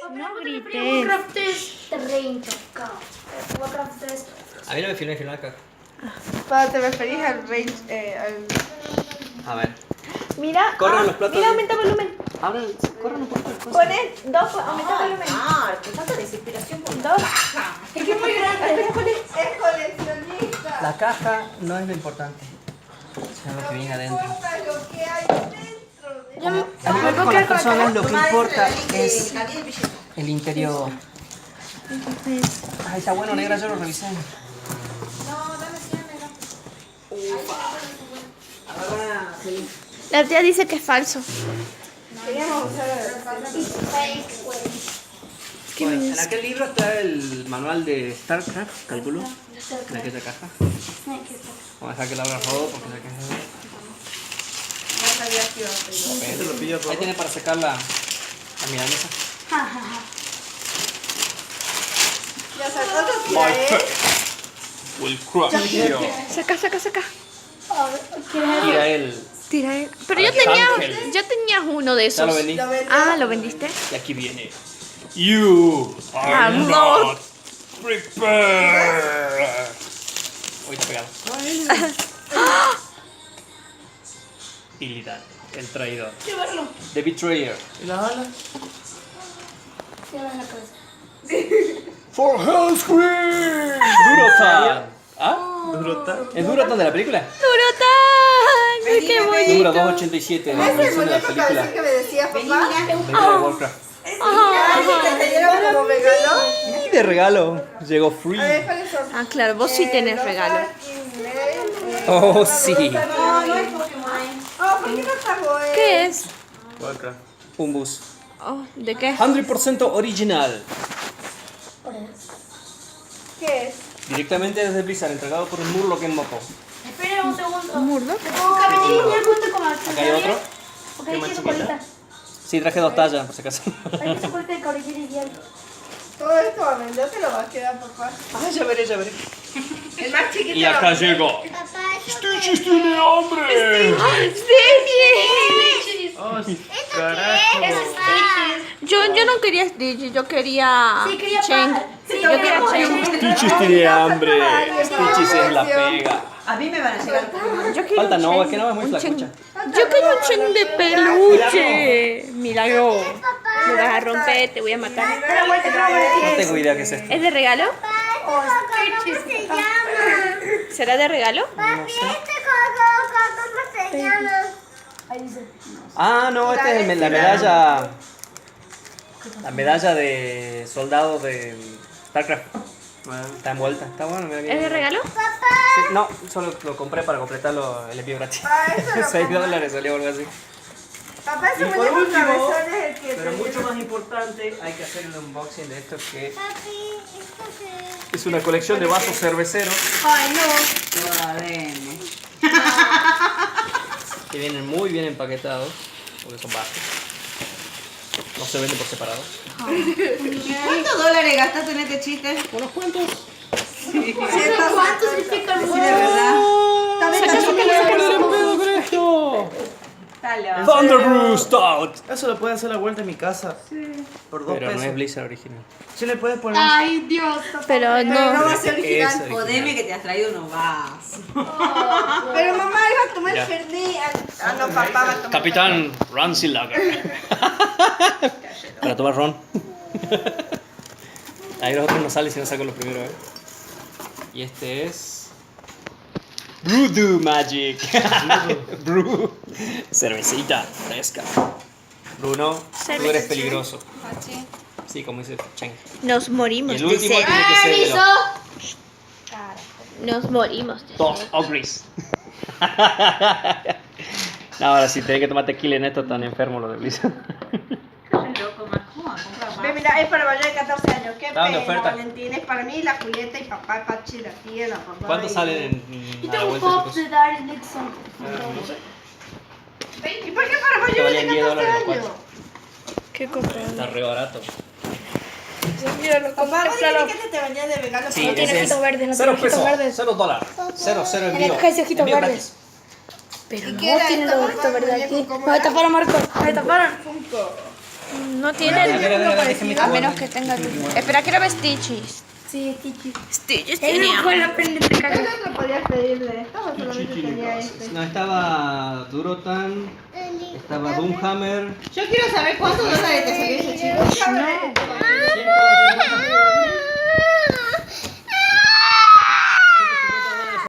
No grites. Warcraft 3, 30k. Warcraft 3. A mí no me filmé la caja. Para te referís al range. A ver. Mira, Corran los platos. mira, aumenta volumen. Abran, corran los platos. Pones dos, aumenta volumen. Qué tanta desesperación por Dos. Es que es muy grande. Es coleccionista. La caja no es lo importante, sino lo que viene adentro. Lo que hay dentro. Al igual que con las personas, lo que importa es el interior. Ay, está bueno, negra, yo lo revisé. La tía dice que es falso. Bueno, en aquel libro está el manual de StarCraft, calculo, en aquella caja. Vamos a dejar que la abra todo porque la caja es... Ahí tiene para secar la milanesa. Ya sacó tu tía, Will crush you. Saca. Tira él. Tira. Pero Arcángel. yo tenía uno de Ya lo esos. vendí. Ah, ¿lo vendiste? Y aquí viene. You are I'm not prepared. Hoy está pegado. Illidan, el traidor. Llevarlo. The Betrayer. ¿Y las alas? Lleva en la cabeza. For Hell's Queen. Durotan. ¿Ah? ¿Durota? ¿Es Durotan de la película? ¡Durotán! ¡Qué bonito! Número 287 de la versión de la película. que me decías, papá? Película de Warcraft. ¿Que te dieron como regalo? Y de regalo llegó free. ¿Cuáles son? Ah, claro, vos sí tenés regalo. Oh, sí. No, no es Pokémon. Oh, ¿por qué no sacó él? ¿Qué es? Warcraft. Un bus. Oh, ¿de qué? 100% original. ¿Qué es? Directamente desde Blizzard, entregado por el Murloc en Mopo. Espera un segundo. ¿Un murdo? Cabetillo, mira cuánto como Acá hay otro. Porque hay que su colita. Sí, traje 2 tallas, por si acaso. Hay que su colita de cabellera y diario. Todo esto a vender te lo vas a quedar, papá. Ah, ya veré. El más chiquito. Y acá llegó. ¡Stitches tiene hambre! ¡Stitches! ¡Oh, carajo! Yo no quería Stitches, yo quería Sí, quería Cheng. paja. Sí, Yo quería quería Cheng. Stitches tiene hambre. Stitches es la pega. A mí me van a llegar. Yo quería Falta un no, Cheng, es que no es muy un Cheng. flacucha. Yo quería un Cheng de peluche. Milagro. Me vas a romper, te voy a matar. No tengo idea qué es esto. ¿Es de regalo? Oh, Stitches. ¿Cómo se llama? ¿Será de regalo? ¿Cómo se llama? Ahí dice. Ah, no, este es la medalla. La medalla de soldados de StarCraft. Está envuelta. Está bueno, mira que- ¿Es de regalo? Sí, no, solo lo compré para completarlo el envío gratis. $6 salió algo así. Papá, ese Y por muñeco último, cabezón es el que pero te mucho más importante, hay que hacer el unboxing de esto que es una colección de vasos cerveceros Ay, no. Toda vene. que vienen muy bien empaquetados, porque son vasos. No se venden por separado. ¿Cuántos dólares gastaste en este chiste? Unos cuantos. ¿Cuánto significa el Sí, de verdad. Está loco. Thunderbrew Stout. Eso lo puede hacer a la vuelta en mi casa. Sí. Por 2 Pero pesos. no es Blizzard original. Sí le puedes poner. Ay, Dios. Pero no no. va a ser original. Es Jodeme que te has traído unos vasos. Pero mamá iba a tomar Ya. Fernet. Ah, no, papá va a tomar. Capitán Ramsey Lager. Para tomar ron. Ahí los otros no salen si no saco los primeros, ¿eh? Y este es. Brew Magic. Brew. Cervecita fresca. Bruno, tú eres peligroso. Sí, como dice Cheng. Nos Y morimos el de último sed. tiene que ser de los Nos morimos de dos sed. ogres. No, ahora sí, tenés que tomar tequila en esto, tan enfermo lo de Blizzard. Loco, más. ¿Cómo? ¿Comprar Ve, más? mira, es para mayor de 14 años. Qué Estaban de pena, oferta. Valentín. Es para mí, la Julieta y papá, Pachi, la tía, la papá. ¿Cuántos y- salen Y a la tengo un vuelta? pop de Darius Nixon. No sé. ¿Y por qué para Que mayor de valían 10 14 dólares los años? cuatro. ¿Qué compré? Está re barato. Mira, lo papá, vos dijiste que te venía de regalo. Sí, pero ese tiene es ojitos verdes, no 0 tiene ojitos pesos, verdes. $0. 0 En la envío. caja dice ojitos Envío verdes. gratis. Pero ¿Y no qué era tiene esto, los papá? ojitos verdes Muñeco, aquí. ¿cómo Me era? taparon, Marco. Me taparon. Funko. No tiene. A menos que tenga luz. Espera, quiero ver Stitches. Sí, Tiki. Stitches Él tiene. no fue la prende de cagar. ¿No podías pedirle esto o solamente tenía este? No, estaba Durotan, estaba Doomhammer. Yo quiero saber cuántos dólares te salió ese chico. No.